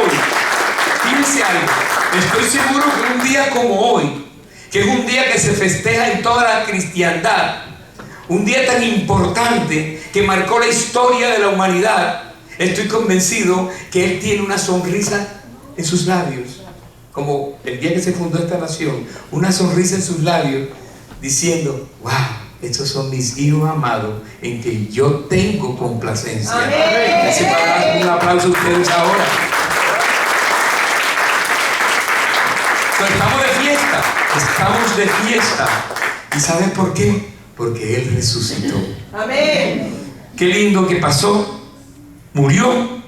hoy, fíjense algo, estoy seguro que un día como hoy, que es un día que se festeja en toda la cristiandad, un día tan importante que marcó la historia de la humanidad, estoy convencido que Él tiene una sonrisa en sus labios, como el día que se fundó esta nación, una sonrisa en sus labios, diciendo: wow, estos son mis hijos amados en que yo tengo complacencia. Amén. Así para dar un aplauso a ustedes ahora. Pues estamos de fiesta. ¿Y saben por qué? Porque Él resucitó. Amén. Qué lindo que pasó, murió,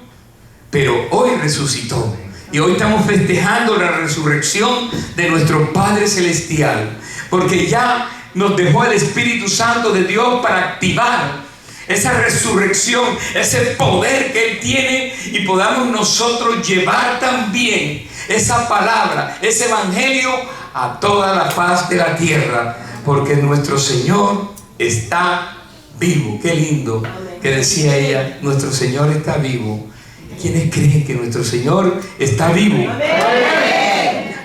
pero hoy resucitó. Y hoy estamos festejando la resurrección de nuestro Padre Celestial, porque ya nos dejó el Espíritu Santo de Dios para activar esa resurrección, ese poder que Él tiene, y podamos nosotros llevar también esa palabra, ese evangelio a toda la faz de la tierra, porque nuestro Señor está vivo. Qué lindo que decía ella: nuestro Señor está vivo. ¿Quiénes creen que nuestro Señor está vivo?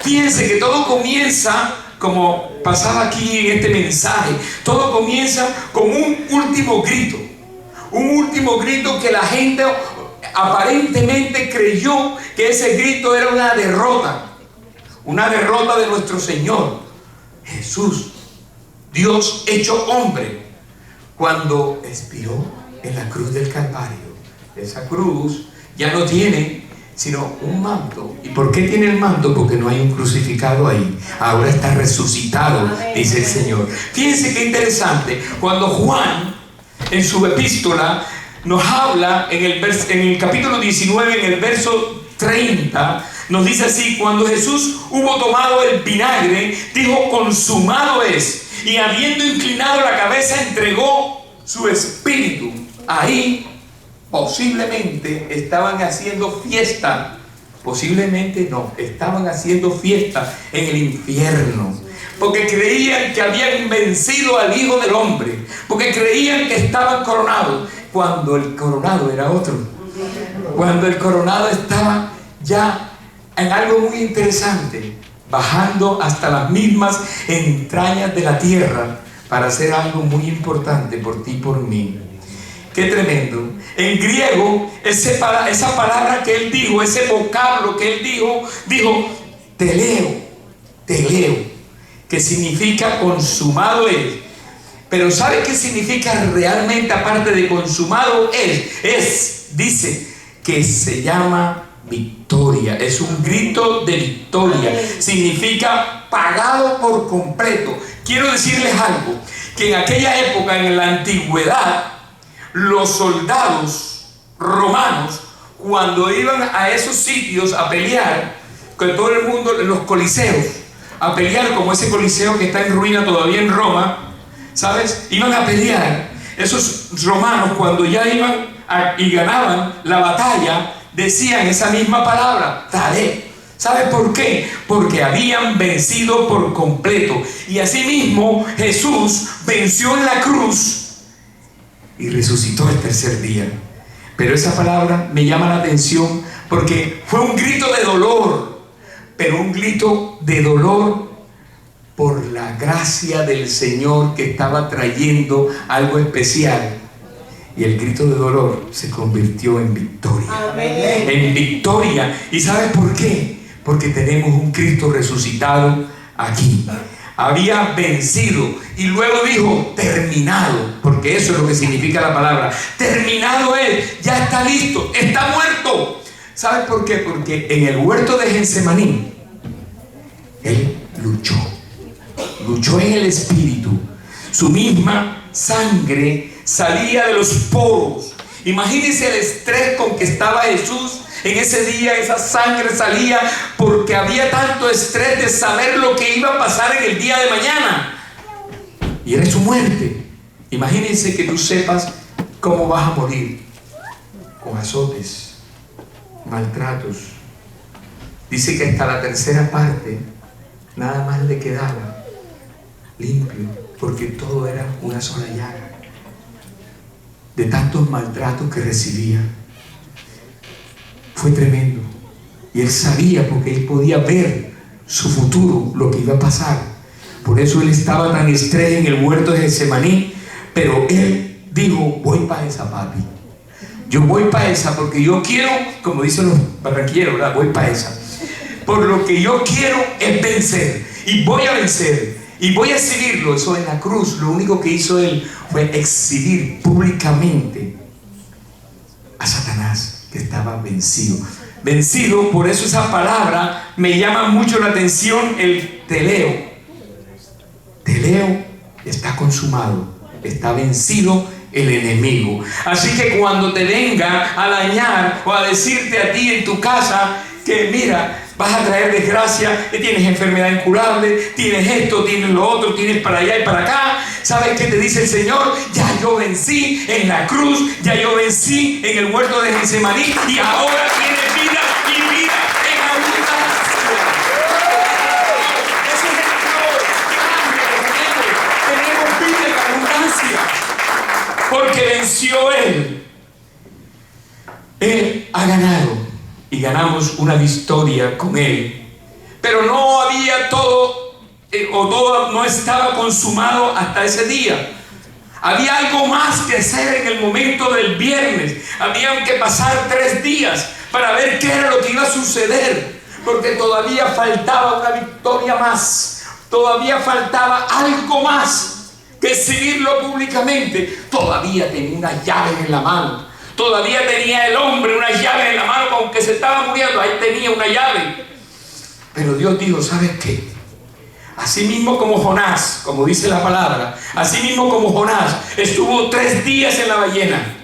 Fíjense que todo comienza, como pasaba aquí en este mensaje, todo comienza con un último grito. Un último grito que la gente aparentemente creyó que ese grito era una derrota de nuestro Señor Jesús, Dios hecho hombre, cuando expiró en la cruz del Calvario. Esa cruz ya no tiene sino un manto. ¿Y por qué tiene el manto? Porque no hay un crucificado ahí. Ahora está resucitado, dice el Señor. Fíjense qué interesante. Cuando Juan, en su epístola, nos habla en el capítulo 19, en el verso 30, nos dice así: cuando Jesús hubo tomado el vinagre, dijo: consumado es. Y habiendo inclinado la cabeza, entregó su espíritu. Ahí posiblemente estaban haciendo fiesta, posiblemente no, estaban haciendo fiesta en el infierno, porque creían que habían vencido al Hijo del Hombre, porque creían que estaban coronados, cuando el coronado era otro, cuando el coronado estaba ya en algo muy interesante, bajando hasta las mismas entrañas de la tierra para hacer algo muy importante por ti y por mí. Qué tremendo. En griego, esa palabra que él dijo, ese vocablo que él dijo teleo, que significa consumado es. Pero ¿sabe qué significa realmente, aparte de consumado es? Dice que se llama victoria. Es un grito de victoria. Significa pagado por completo. Quiero decirles algo, que en aquella época, en la antigüedad, los soldados romanos, cuando iban a esos sitios a pelear, con todo el mundo, los coliseos, a pelear, como ese coliseo que está en ruina todavía en Roma, ¿sabes? Iban a pelear. Esos romanos, cuando ya iban y ganaban la batalla, decían esa misma palabra, daré. ¿Sabe por qué? Porque habían vencido por completo. Y asimismo Jesús venció en la cruz y resucitó el tercer día. Pero esa palabra me llama la atención porque fue un grito de dolor, pero un grito de dolor por la gracia del Señor que estaba trayendo algo especial. Y el grito de dolor se convirtió en victoria. Amén. En victoria. ¿Y sabes por qué? Porque tenemos un Cristo resucitado aquí. Había vencido y luego dijo terminado, porque eso es lo que significa la palabra. Terminado es, ya está listo, está muerto. ¿Sabes por qué? Porque en el huerto de Getsemaní Él luchó en el espíritu. Su misma sangre salía de los poros. Imagínense el estrés con que estaba Jesús en ese día. Esa sangre salía porque había tanto estrés de saber lo que iba a pasar en el día de mañana. Y era su muerte. Imagínense que tú sepas cómo vas a morir, con azotes, maltratos. Dice que hasta la tercera parte nada más le quedaba limpio, porque todo era una sola llaga de tantos maltratos que recibía. Fue tremendo. Y él sabía, porque él podía ver su futuro, lo que iba a pasar. Por eso él estaba tan estrella en el huerto de Getsemaní. Pero él dijo, voy para esa, papi. Yo voy para esa porque yo quiero, como dicen los barranquilleros, ¿verdad? Voy para esa. Por lo que yo quiero es vencer. Y voy a vencer. Y voy a exhibirlo. Eso en la cruz, lo único que hizo él fue exhibir públicamente a Satanás, que estaba vencido. Vencido, por eso esa palabra me llama mucho la atención, el teleo. Teleo está consumado, está vencido el enemigo. Así que cuando te venga a dañar o a decirte a ti en tu casa que mira, vas a traer desgracia, que tienes enfermedad incurable, tienes esto, tienes lo otro, tienes para allá y para acá, ¿sabes qué te dice el Señor? Ya yo vencí en la cruz, ya yo vencí en el huerto de Getsemaní y ahora tienes vida y vida en abundancia. Ese es el Dios grande que tenemos vida en abundancia, porque venció Él. Él ha ganado. Y ganamos una victoria con Él. Pero no había todo no estaba consumado hasta ese día. Había algo más que hacer en el momento del viernes. Habían que pasar 3 días para ver qué era lo que iba a suceder, porque todavía faltaba una victoria más. Todavía faltaba algo más que exhibirlo públicamente. Todavía tenía una llave en la mano. Todavía tenía el hombre una llave en la mano, aunque se estaba muriendo, ahí tenía una llave. Pero Dios dijo, ¿sabes qué? Así mismo como Jonás, como dice la palabra, así mismo como Jonás estuvo 3 días en la ballena,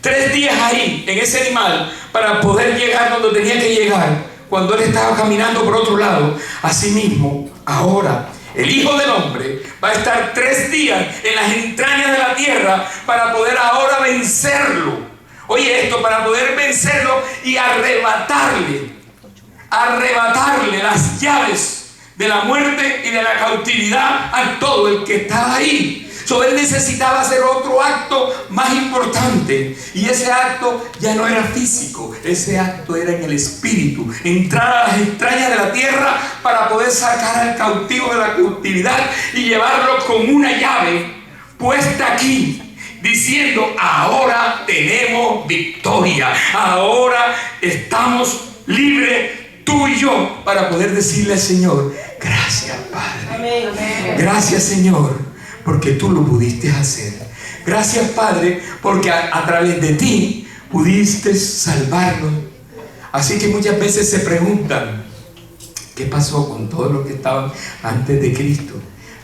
3 días ahí, en ese animal, para poder llegar donde tenía que llegar, cuando él estaba caminando por otro lado. Así mismo, ahora, el Hijo del Hombre va a estar 3 días en las entrañas de la tierra para poder ahora vencerlo. Oye esto, para poder vencerlo y arrebatarle las llaves de la muerte y de la cautividad a todo el que estaba ahí. Él necesitaba hacer otro acto más importante, y ese acto ya no era físico, ese acto era en el espíritu, entrar a las entrañas de la tierra para poder sacar al cautivo de la cautividad y llevarlo con una llave puesta aquí, diciendo, ahora tenemos victoria, ahora estamos libres tú y yo, para poder decirle al Señor, gracias Padre, amén. Gracias Señor, porque tú lo pudiste hacer. Gracias Padre, porque a través de ti pudiste salvarnos. Así que muchas veces se preguntan, ¿qué pasó con todos los que estaban antes de Cristo?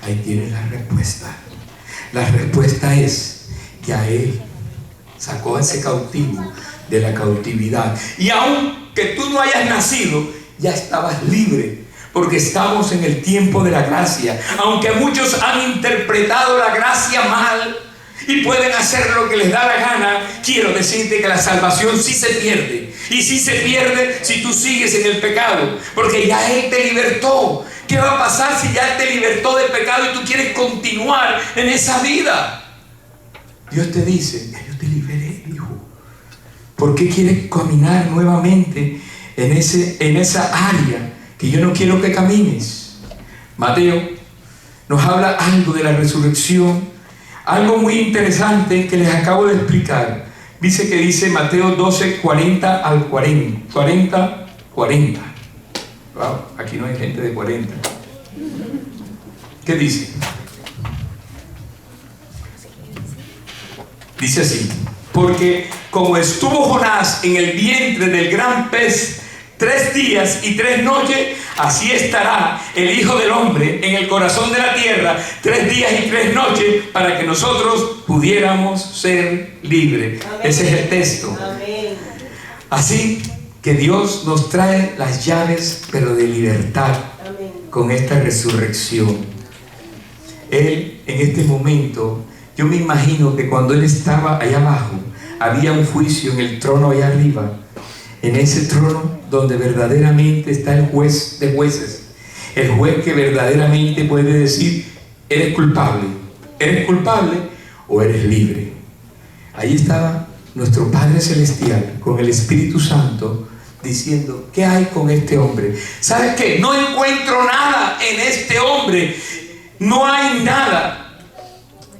Ahí tienes la respuesta. La respuesta es que a Él sacó a ese cautivo de la cautividad. Y aunque tú no hayas nacido, ya estabas libre, porque estamos en el tiempo de la gracia. Aunque muchos han interpretado la gracia mal y pueden hacer lo que les da la gana, quiero decirte que la salvación sí se pierde. Y sí se pierde si tú sigues en el pecado, porque ya Él te libertó. ¿Qué va a pasar si ya Él te libertó del pecado y tú quieres continuar en esa vida? Dios te dice, ya yo te liberé, hijo. ¿Por qué quieres caminar nuevamente en esa área que yo no quiero que camines? Mateo nos habla algo de la resurrección, algo muy interesante que les acabo de explicar. Dice Mateo 12, 40 al 40. 40. Wow, aquí no hay gente de 40. ¿Qué dice? Dice así, porque como estuvo Jonás en el vientre del gran pez 3 días y 3 noches, así estará el Hijo del Hombre en el corazón de la tierra 3 días y 3 noches, para que nosotros pudiéramos ser libres. Amén. Ese es el texto. Amén. Así que Dios nos trae las llaves, pero de libertad. Amén. Con esta resurrección. Él, en este momento, yo me imagino que cuando Él estaba allá abajo, había un juicio en el trono allá arriba, en ese trono donde verdaderamente está el juez de jueces, el juez que verdaderamente puede decir, eres culpable o eres libre. Ahí estaba nuestro Padre Celestial con el Espíritu Santo diciendo, ¿qué hay con este hombre? ¿Sabes qué? No encuentro nada en este hombre. No hay nada.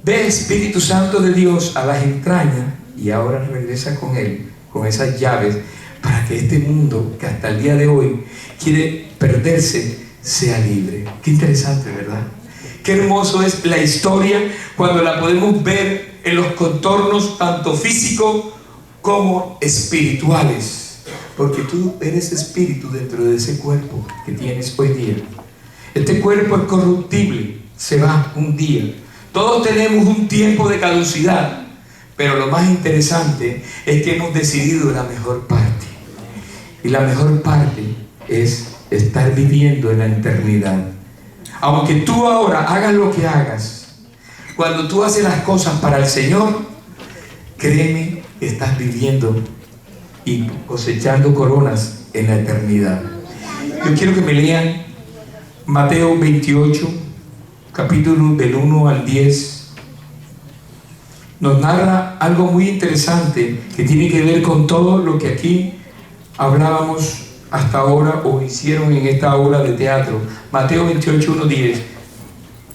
Ve, Espíritu Santo de Dios, a las entrañas, y ahora regresa con él, con esas llaves, para que este mundo que hasta el día de hoy quiere perderse, sea libre. Qué interesante, ¿verdad? Qué hermoso es la historia cuando la podemos ver en los contornos tanto físicos como espirituales, porque tú eres espíritu dentro de ese cuerpo que tienes hoy día. Este cuerpo es corruptible, se va un día. Todos tenemos un tiempo de caducidad, pero lo más interesante es que hemos decidido la mejor parte. Y la mejor parte es estar viviendo en la eternidad. Aunque tú ahora hagas lo que hagas, cuando tú haces las cosas para el Señor, créeme, estás viviendo y cosechando coronas en la eternidad. Yo quiero que me lean Mateo 28, capítulo del 1 al 10. Nos narra algo muy interesante que tiene que ver con todo lo que aquí hablábamos hasta ahora o hicieron en esta obra de teatro. Mateo 28, 1, 10.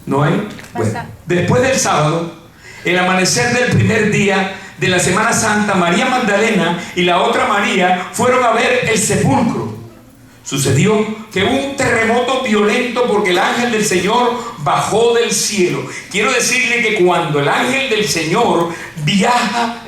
¿No hay? Bueno, después del sábado, el amanecer del primer día de la Semana Santa, María Magdalena y la otra María fueron a ver el sepulcro. Sucedió que hubo un terremoto violento porque el ángel del Señor bajó del cielo. Quiero decirle que cuando el ángel del Señor viaja,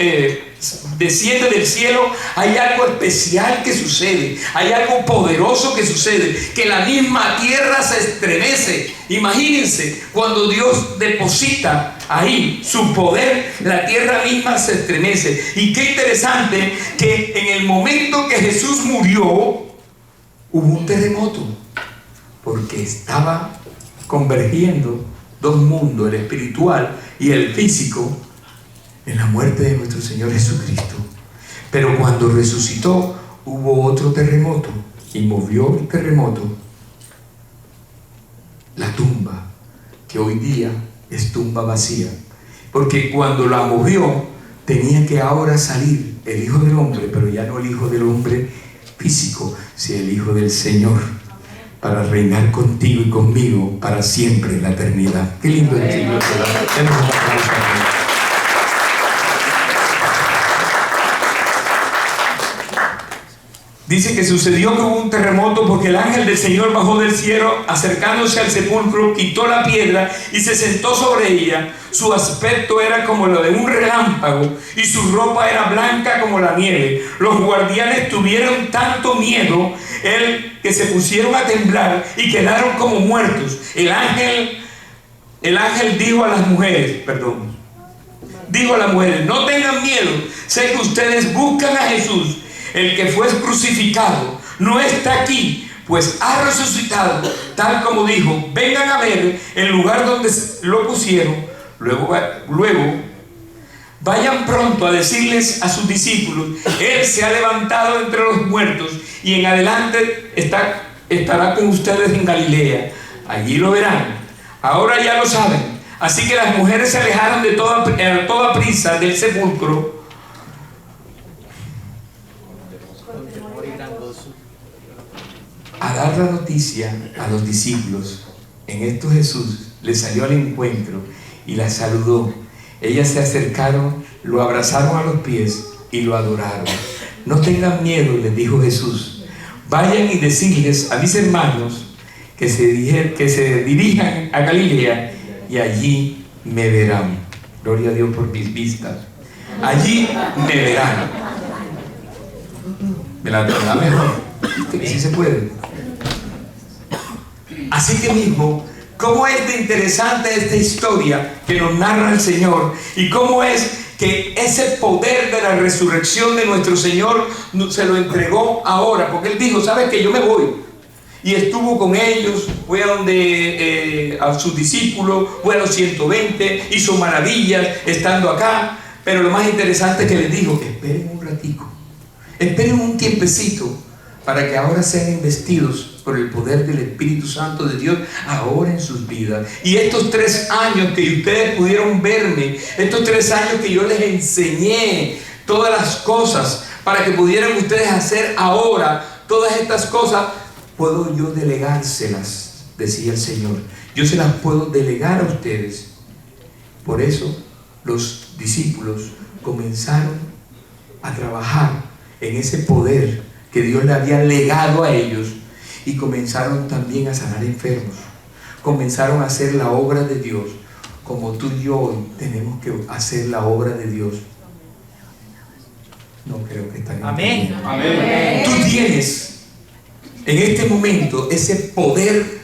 desciende del cielo, hay algo especial que sucede, hay algo poderoso que sucede, que la misma tierra se estremece. Imagínense, cuando Dios deposita ahí su poder, la tierra misma se estremece. Y qué interesante que en el momento que Jesús murió, hubo un terremoto, porque estaba convergiendo dos mundos, el espiritual y el físico, en la muerte de nuestro Señor Jesucristo. Pero cuando resucitó, hubo otro terremoto, y movió el terremoto la tumba, que hoy día es tumba vacía, porque cuando la movió, tenía que ahora salir el Hijo del Hombre, pero ya no el Hijo del Hombre físico, sino el Hijo del Señor, para reinar contigo y conmigo para siempre en la eternidad. Qué lindo es el Señor. Dice que sucedió que hubo un terremoto porque el ángel del Señor bajó del cielo, acercándose al sepulcro, quitó la piedra y se sentó sobre ella. Su aspecto era como lo de un relámpago y su ropa era blanca como la nieve. Los guardianes tuvieron tanto miedo que se pusieron a temblar y quedaron como muertos. El ángel dijo a las mujeres, no tengan miedo, sé que ustedes buscan a Jesús, el que fue crucificado. No está aquí, pues ha resucitado, tal como dijo. Vengan a ver el lugar donde lo pusieron. Luego vayan pronto a decirles a sus discípulos, Él se ha levantado entre los muertos y en adelante estará con ustedes en Galilea. Allí lo verán. Ahora ya lo saben. Así que las mujeres se alejaron de toda prisa del sepulcro a dar la noticia a los discípulos. En esto Jesús les salió al encuentro y las saludó. Ellas se acercaron, lo abrazaron a los pies y lo adoraron. No tengan miedo, les dijo Jesús. Vayan y decirles a mis hermanos que se dirijan a Galilea y allí me verán. Gloria a Dios por mis vistas. Allí me verán. Me la verdad mejor. Que sí se puede. Así que mismo, cómo es de interesante esta historia que nos narra el Señor, y cómo es que ese poder de la resurrección de nuestro Señor se lo entregó ahora, porque Él dijo, ¿sabes qué? Yo me voy. Y estuvo con ellos, fue a sus discípulos, fue a los 120, hizo maravillas estando acá. Pero lo más interesante es que les dijo, esperen un ratico, esperen un tiempecito, para que ahora sean investidos por el poder del Espíritu Santo de Dios ahora en sus vidas. Y estos 3 años que ustedes pudieron verme, estos 3 años que yo les enseñé todas las cosas para que pudieran ustedes hacer ahora todas estas cosas, puedo yo delegárselas, decía el Señor. Yo se las puedo delegar a ustedes. Por eso los discípulos comenzaron a trabajar en ese poder que Dios le había legado a ellos, y comenzaron también a sanar enfermos. Comenzaron a hacer la obra de Dios, como tú y yo hoy tenemos que hacer la obra de Dios. No creo que están entendiendo. Amén. Tú tienes en este momento ese poder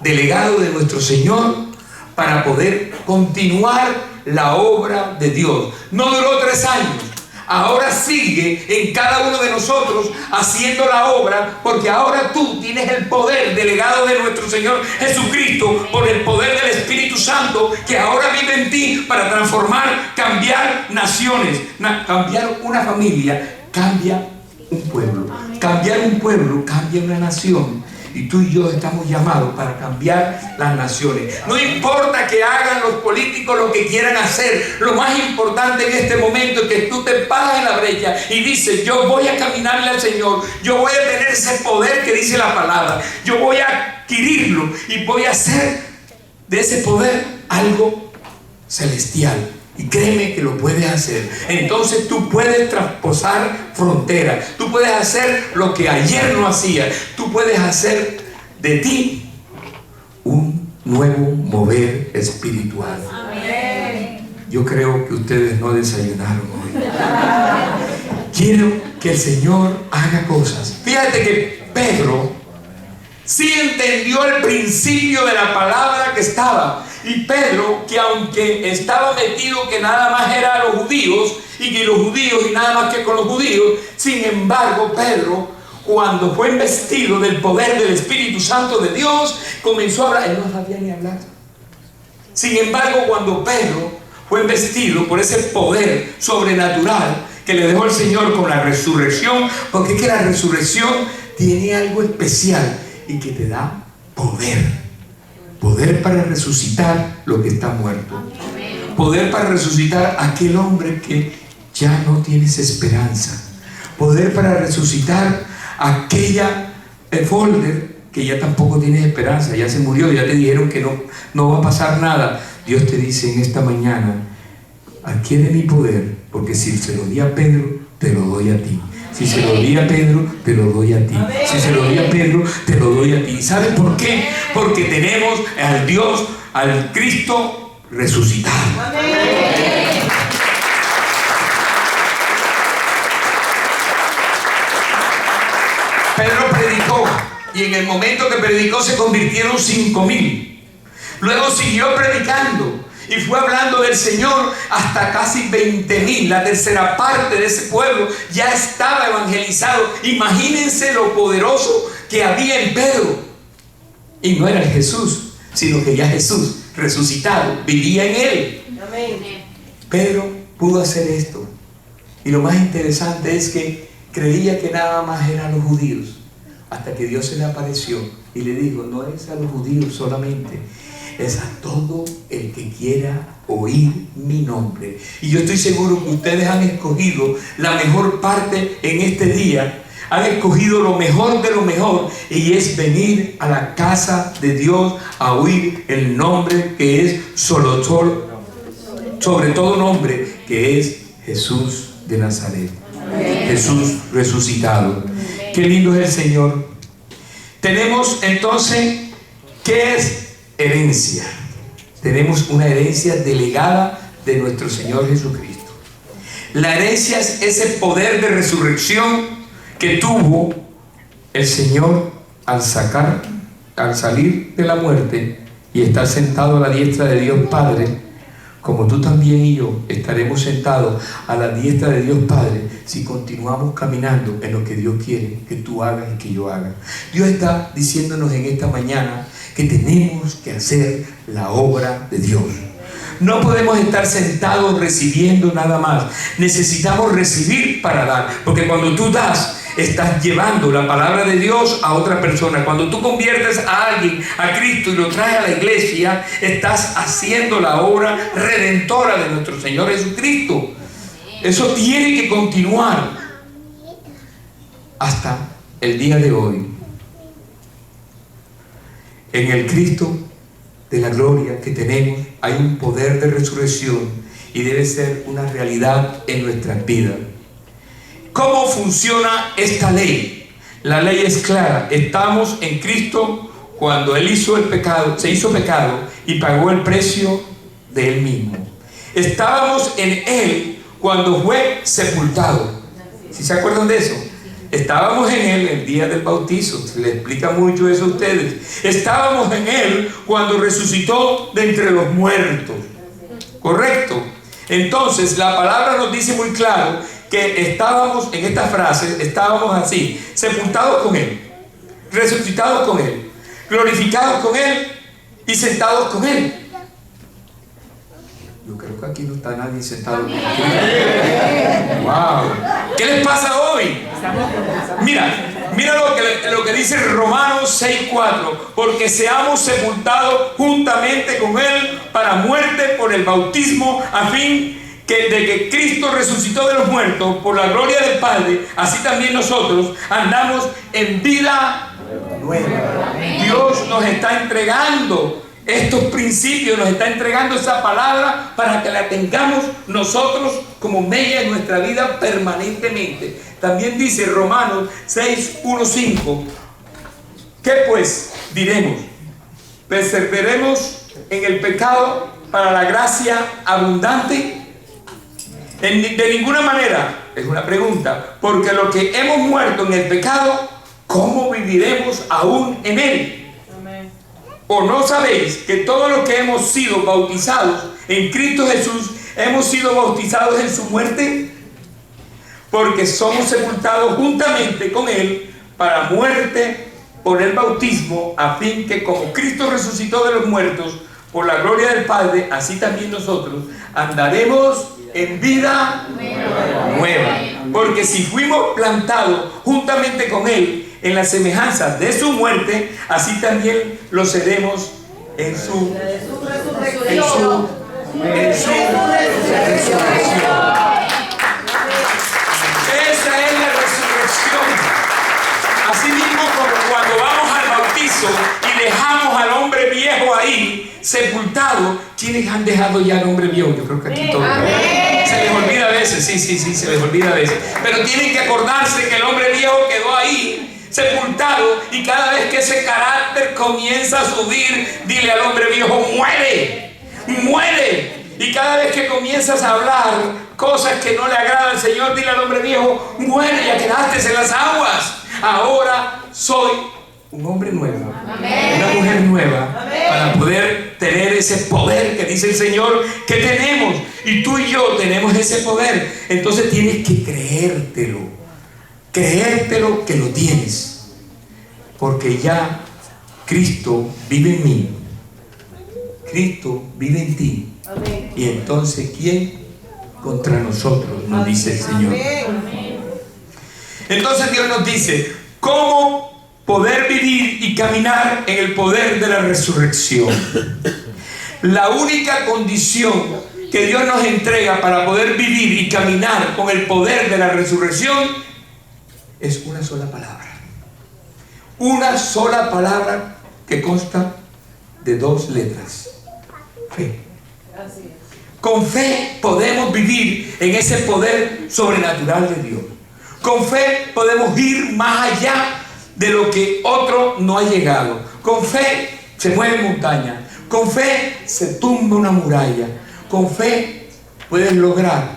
delegado de nuestro Señor para poder continuar la obra de Dios. No duró 3 años. Ahora sigue en cada uno de nosotros haciendo la obra, porque ahora tú tienes el poder delegado de nuestro Señor Jesucristo por el poder del Espíritu Santo, que ahora vive en ti para transformar, cambiar naciones, cambiar una familia, cambia un pueblo. Cambiar un pueblo cambia una nación. Y tú y yo estamos llamados para cambiar las naciones. No importa que hagan los políticos lo que quieran hacer. Lo más importante en este momento es que tú te paras en la brecha y dices: yo voy a caminarle al Señor. Yo voy a tener ese poder que dice la palabra. Yo voy a adquirirlo y voy a hacer de ese poder algo celestial. Y créeme que lo puedes hacer. Entonces tú puedes traspasar fronteras. Tú puedes hacer lo que ayer no hacías. Tú puedes hacer de ti un nuevo mover espiritual. Amén. Yo creo que ustedes no desayunaron hoy. Quiero que el Señor haga cosas. Fíjate que Pedro sí entendió el principio de la palabra que estaba. Y Pedro, que aunque estaba metido que nada más era a los judíos, y que los judíos y nada más que con los judíos, sin embargo Pedro, cuando fue investido del poder del Espíritu Santo de Dios, comenzó a hablar. Él no sabía ni hablar. Sin embargo, cuando Pedro fue investido por ese poder sobrenatural que le dejó el Señor con la resurrección, porque es que la resurrección tiene algo especial y que te da poder. Poder para resucitar lo que está muerto. Poder para resucitar a aquel hombre que ya no tienes esperanza. Poder para resucitar a aquella folder que ya tampoco tienes esperanza. Ya se murió, ya te dijeron que no va a pasar nada. Dios te dice en esta mañana: adquiere mi poder, porque si se lo di a Pedro, te lo doy a ti. Si se lo di a Pedro, te lo doy a ti. Si se lo di a Pedro, te lo doy a ti. ¿Sabes por qué? Porque tenemos al Dios, al Cristo resucitado. Pedro predicó, y en el momento que predicó se convirtieron 5,000. Luego siguió predicando y fue hablando del Señor hasta casi 20,000. La tercera parte de ese pueblo ya estaba evangelizado. Imagínense lo poderoso que había en Pedro. Y no era Jesús, sino que ya Jesús resucitado vivía en él. Amén. Pedro pudo hacer esto. Y lo más interesante es que creía que nada más eran los judíos, hasta que Dios se le apareció y le dijo: no es a los judíos solamente, es a todo el que quiera oír mi nombre. Y yo estoy seguro que ustedes han escogido la mejor parte en este día. Han escogido lo mejor de lo mejor, y es venir a la casa de Dios a oír el nombre que es sobre todo nombre, que es Jesús de Nazaret. Amén. Jesús resucitado. Amén. Qué lindo es el Señor. Tenemos entonces, ¿qué es herencia? Tenemos una herencia delegada de nuestro Señor Jesucristo. La herencia es ese poder de resurrección que tuvo el Señor al salir de la muerte y estar sentado a la diestra de Dios Padre, como tú también y yo estaremos sentados a la diestra de Dios Padre si continuamos caminando en lo que Dios quiere que tú hagas y que yo haga. Dios está diciéndonos en esta mañana que tenemos que hacer la obra de Dios. No podemos estar sentados recibiendo nada más. Necesitamos recibir para dar, porque cuando tú das, estás llevando la palabra de Dios a otra persona. Cuando tú conviertes a alguien a Cristo y lo traes a la iglesia, estás haciendo la obra redentora de nuestro Señor Jesucristo. Eso tiene que continuar hasta el día de hoy, en el Cristo de la gloria que tenemos, hay un poder de resurrección y debe ser una realidad en nuestras vidas. ¿Cómo funciona esta ley? La ley es clara. Estamos en Cristo cuando Él hizo el pecado, se hizo pecado y pagó el precio de Él mismo. Estábamos en Él cuando fue sepultado. ¿Sí se acuerdan de eso? Estábamos en Él el día del bautizo. Se les explica mucho eso a ustedes. Estábamos en Él cuando resucitó de entre los muertos. ¿Correcto? Entonces la palabra nos dice muy claro que estábamos, en esta frase, estábamos así: sepultados con Él, resucitados con Él, glorificados con Él y sentados con Él. Yo creo que aquí no está nadie sentado con Él. ¡Wow! ¿Qué les pasa hoy? Mira lo que dice Romanos 6:4: porque seamos sepultados juntamente con Él para muerte por el bautismo, a fin de que Cristo resucitó de los muertos por la gloria del Padre, así también nosotros andamos en vida nueva. Dios nos está entregando estos principios, nos está entregando esa palabra para que la tengamos nosotros como mella en nuestra vida permanentemente. También dice Romanos 6:1-5: ¿qué pues diremos? ¿Perseveraremos en el pecado para la gracia abundante? De ninguna manera, es una pregunta, porque lo que hemos muerto en el pecado, ¿cómo viviremos aún en él? Amén. ¿O no sabéis que todos los que hemos sido bautizados en Cristo Jesús, hemos sido bautizados en su muerte? Porque somos sepultados juntamente con Él para muerte por el bautismo, a fin que como Cristo resucitó de los muertos por la gloria del Padre, así también nosotros andaremos en vida nueva. Porque si fuimos plantados juntamente con Él en la semejanza de su muerte, así también lo seremos en su resurrección. Esa es la resurrección. Así mismo como cuando vamos al bautizo y dejamos al hombre viejo ahí sepultado. ¿Quiénes han dejado ya al hombre viejo? Yo creo que aquí todos. Se les olvida a veces, sí, se les olvida a veces. Pero tienen que acordarse que el hombre viejo quedó ahí sepultado, y cada vez que ese carácter comienza a subir, dile al hombre viejo: muere, muere. Y cada vez que comienzas a hablar cosas que no le agradan al Señor, dile al hombre viejo: muere, ya quedaste en las aguas. Ahora soy un hombre nuevo, amén, una mujer nueva, amén, para poder tener ese poder que dice el Señor que tenemos. Y tú y yo tenemos ese poder. Entonces tienes que creértelo que lo tienes, porque ya Cristo vive en mí, Cristo vive en ti. Amén. Y entonces ¿quién contra nosotros? Nos dice el Señor. Amén. Entonces Dios nos dice cómo poder vivir y caminar en el poder de la resurrección. La única condición que Dios nos entrega para poder vivir y caminar con el poder de la resurrección es una sola palabra. Una sola palabra que consta de 2 letras: fe. Con fe podemos vivir en ese poder sobrenatural de Dios. Con fe podemos ir más allá de lo que otro no ha llegado. Con fe se mueven montañas. Con fe se tumba una muralla. Con fe puedes lograr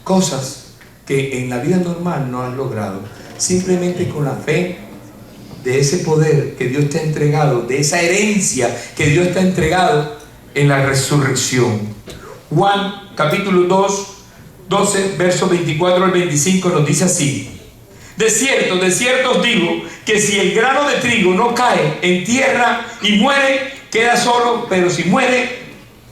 cosas que en la vida normal no has logrado. Simplemente con la fe de ese poder que Dios te ha entregado, de esa herencia que Dios te ha entregado en la resurrección. Juan capítulo 2, 12, versos 24 al 25 nos dice así: de cierto os digo que si el grano de trigo no cae en tierra y muere, queda solo, pero si muere,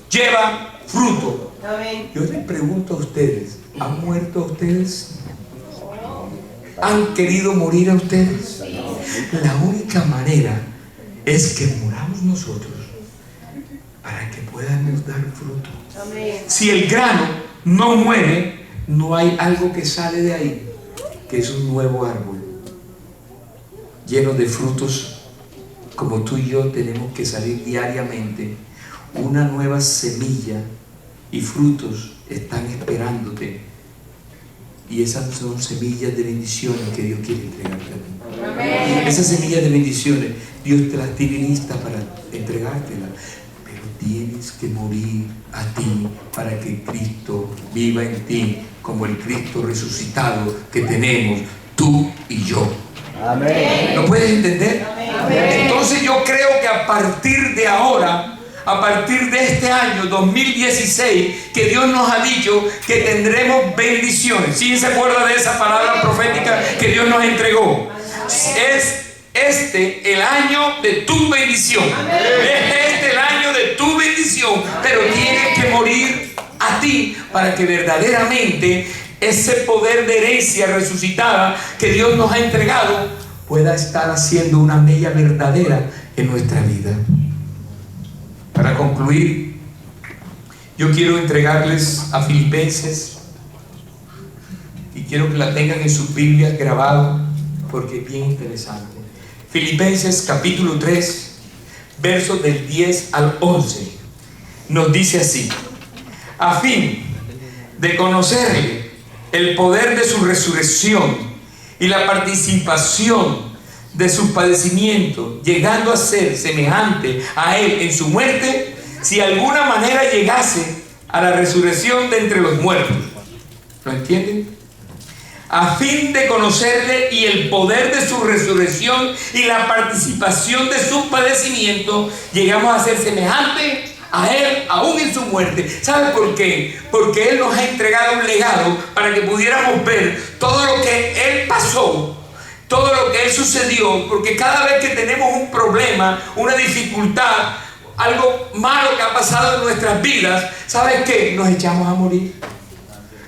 lleva fruto. Amén. Yo les pregunto a ustedes: ¿han muerto a ustedes? ¿Han querido morir a ustedes? La única manera es que muramos nosotros para que podamos dar fruto. Amén. Si el grano no muere, no hay algo que sale de ahí, que es un nuevo árbol. llenos de frutos, como tú y yo tenemos que salir diariamente. Una nueva semilla y frutos están esperándote. Y esas son semillas de bendiciones que Dios quiere entregarte a ti. Amén. Esas semillas de bendiciones, Dios te las tiene listas para entregártelas. Pero tienes que morir a ti para que Cristo viva en ti, como el Cristo resucitado que tenemos tú y yo. Amén. ¿Lo puedes entender? Amén. Entonces yo creo que a partir de ahora, a partir de este año 2016, que Dios nos ha dicho que tendremos bendiciones. ¿Sí se acuerda de esa palabra profética que Dios nos entregó? Es este el año de tu bendición. Es este el año de tu bendición. Pero tienes que morir a ti para que verdaderamente ese poder de herencia resucitada que Dios nos ha entregado pueda estar haciendo una mella verdadera en nuestra vida. Para concluir, yo quiero entregarles a Filipenses, y quiero que la tengan en sus Biblias grabado porque es bien interesante. Filipenses capítulo 3, versos del 10 al 11, nos dice así: a fin de conocerle el poder de su resurrección y la participación de sus padecimientos, llegando a ser semejante a Él en su muerte, si de alguna manera llegase a la resurrección de entre los muertos. ¿Lo entienden? A fin de conocerle y el poder de su resurrección y la participación de sus padecimientos, llegamos a ser semejante a Él aún en su muerte. ¿Sabe por qué? Porque Él nos ha entregado un legado para que pudiéramos ver todo lo que Él pasó, todo lo que Él sucedió, porque cada vez que tenemos un problema, una dificultad, algo malo que ha pasado en nuestras vidas, ¿sabes qué? Nos echamos a morir.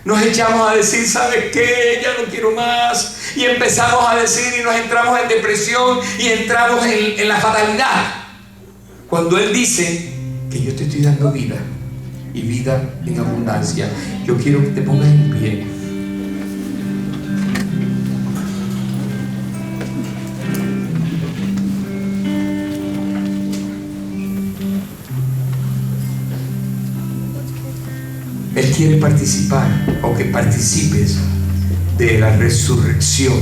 Nos echamos a decir, ¿sabes qué? Ya no quiero más. Y empezamos a decir y nos entramos en depresión y entramos en la fatalidad. Cuando Él dice que yo te estoy dando vida y vida en abundancia, yo quiero que te pongas en pie. Él quiere participar, o que participes de la resurrección.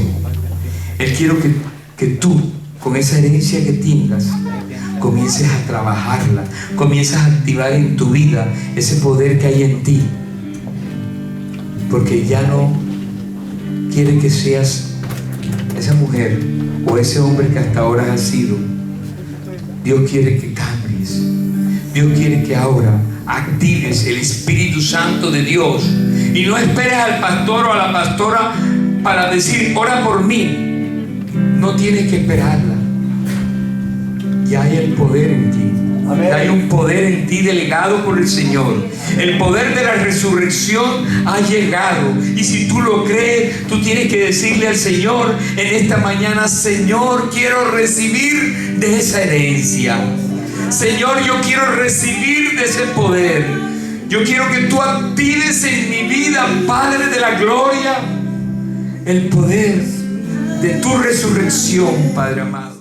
Él quiere que tú, con esa herencia que tengas, comiences a trabajarla, comiences a activar en tu vida ese poder que hay en ti. Porque ya no quiere que seas esa mujer o ese hombre que hasta ahora has sido. Dios quiere que cambies. Dios quiere que ahora actives el Espíritu Santo de Dios y no esperes al pastor o a la pastora para decir, ora por mí. No tienes que esperarla. Ya hay el poder en ti. Amén. Ya hay un poder en ti delegado por el Señor. El poder de la resurrección ha llegado, y si tú lo crees, tú tienes que decirle al Señor en esta mañana: Señor, quiero recibir de esa herencia. Señor, yo quiero recibir de ese poder. Yo quiero que tú actives en mi vida, Padre de la gloria, el poder de tu resurrección, Padre amado.